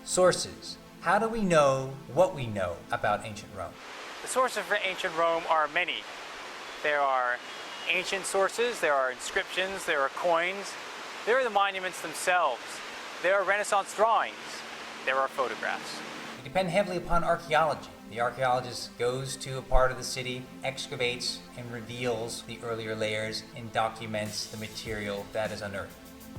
Sources. How do we know what we know about ancient Rome? The sources for ancient Rome are many. There are ancient sources, there are inscriptions, there are coins, there are the monuments themselves, there are Renaissance drawings, there are photographs. We depend heavily upon archaeology. The archaeologist goes to a part of the city, excavates, and reveals the earlier layers and documents the material that is unearthed.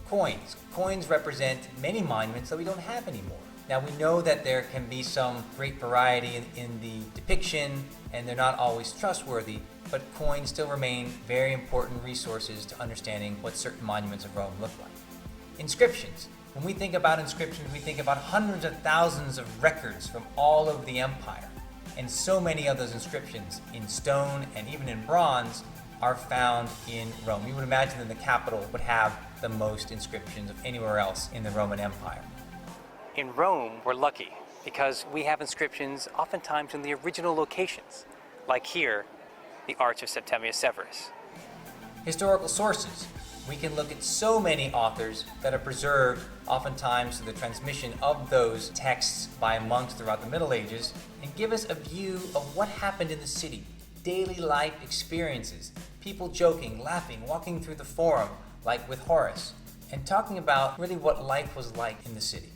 Coins. Coins represent many monuments that we don't have anymore. Now we know that there can be some great variety in the depiction, and they're not always trustworthy, but coins still remain very important resources to understanding what certain monuments of Rome look like. Inscriptions. When we think about inscriptions, we think about hundreds of thousands of records from all over the empire. And so many of those inscriptions in stone and even in bronze are found in Rome. You would imagine that the capital would have the most inscriptions of anywhere else in the Roman Empire. In Rome, we're lucky because we have inscriptions oftentimes in the original locations, like here, the Arch of Septimius Severus. Historical sources. We can look at so many authors that are preserved, oftentimes through the transmission of those texts by monks throughout the Middle Ages, and give us a view of what happened in the city, daily life experiences, people joking, laughing, walking through the Forum, like with Horace, and talking about really what life was like in the city.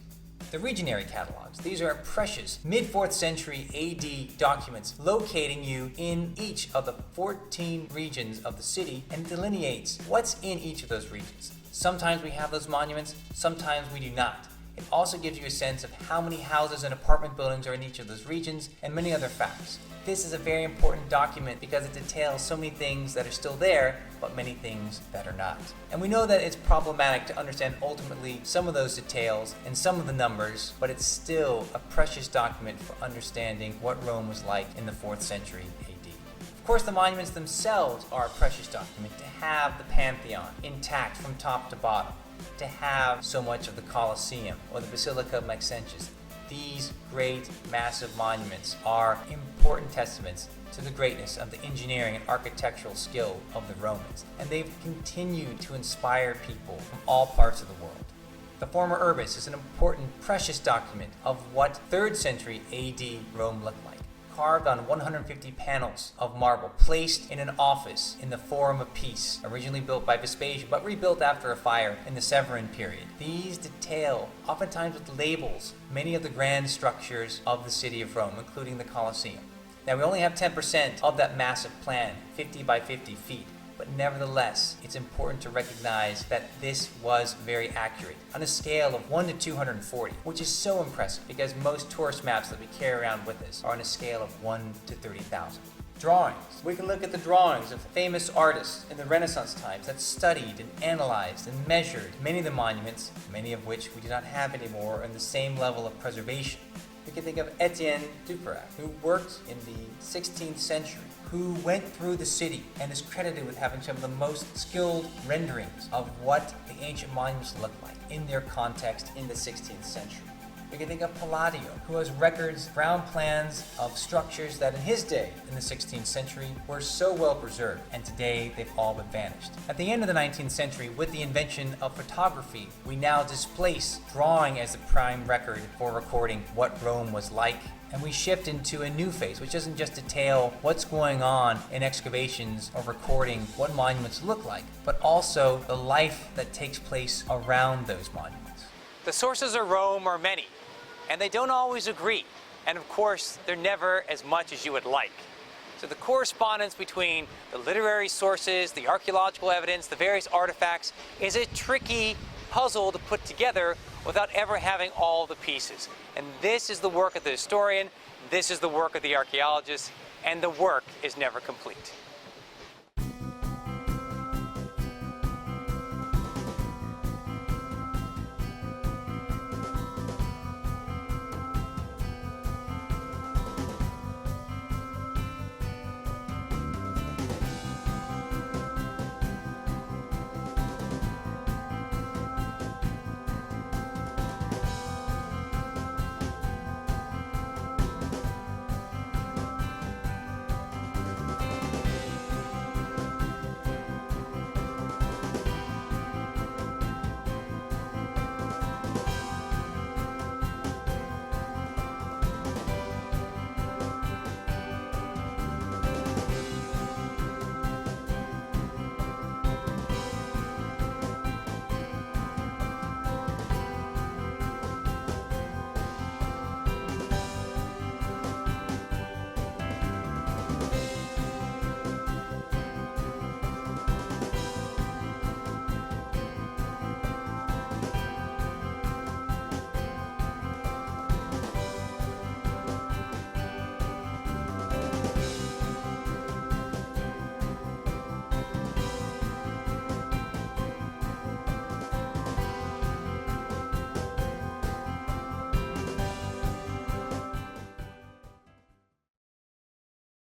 The Regionary Catalogs. These are precious mid-4th century AD documents locating you in each of the 14 regions of the city and delineates what's in each of those regions. Sometimes we have those monuments, sometimes we do not. It also gives you a sense of how many houses and apartment buildings are in each of those regions and many other facts. This is a very important document because it details so many things that are still there, but many things that are not. And we know that it's problematic to understand ultimately some of those details and some of the numbers, but it's still a precious document for understanding what Rome was like in the 4th century AD. Of course, the monuments themselves are a precious document. To have the Pantheon intact from top to bottom, to have so much of the Colosseum or the Basilica of Maxentius. These great, massive monuments are important testaments to the greatness of the engineering and architectural skill of the Romans, and they've continued to inspire people from all parts of the world. The Forma Urbis is an important, precious document of what 3rd century AD Rome looked like. Carved on 150 panels of marble, placed in an office in the Forum of Peace, originally built by Vespasian, but rebuilt after a fire in the Severan period. These detail, oftentimes with labels, many of the grand structures of the city of Rome, including the Colosseum. Now, we only have 10% of that massive plan, 50 by 50 feet. But nevertheless, it's important to recognize that this was very accurate on a scale of 1 to 240, which is so impressive because most tourist maps that we carry around with us are on a scale of 1 to 30,000. Drawings. We can look at the drawings of famous artists in the Renaissance times that studied and analyzed and measured many of the monuments, many of which we do not have anymore in the same level of preservation. We can think of Etienne Dupérac, who worked in the 16th century, who went through the city and is credited with having some of the most skilled renderings of what the ancient monuments looked like in their context in the 16th century. We can think of Palladio, who has records, ground plans of structures that in his day, in the 16th century, were so well preserved, and today they've all but vanished. At the end of the 19th century, with the invention of photography, we now displace drawing as the prime record for recording what Rome was like, and we shift into a new phase, which doesn't just detail what's going on in excavations or recording what monuments look like, but also the life that takes place around those monuments. The sources of Rome are many, and they don't always agree. And of course, they're never as much as you would like. So the correspondence between the literary sources, the archaeological evidence, the various artifacts is a tricky puzzle to put together without ever having all the pieces. And this is the work of the historian, this is the work of the archaeologist, and the work is never complete.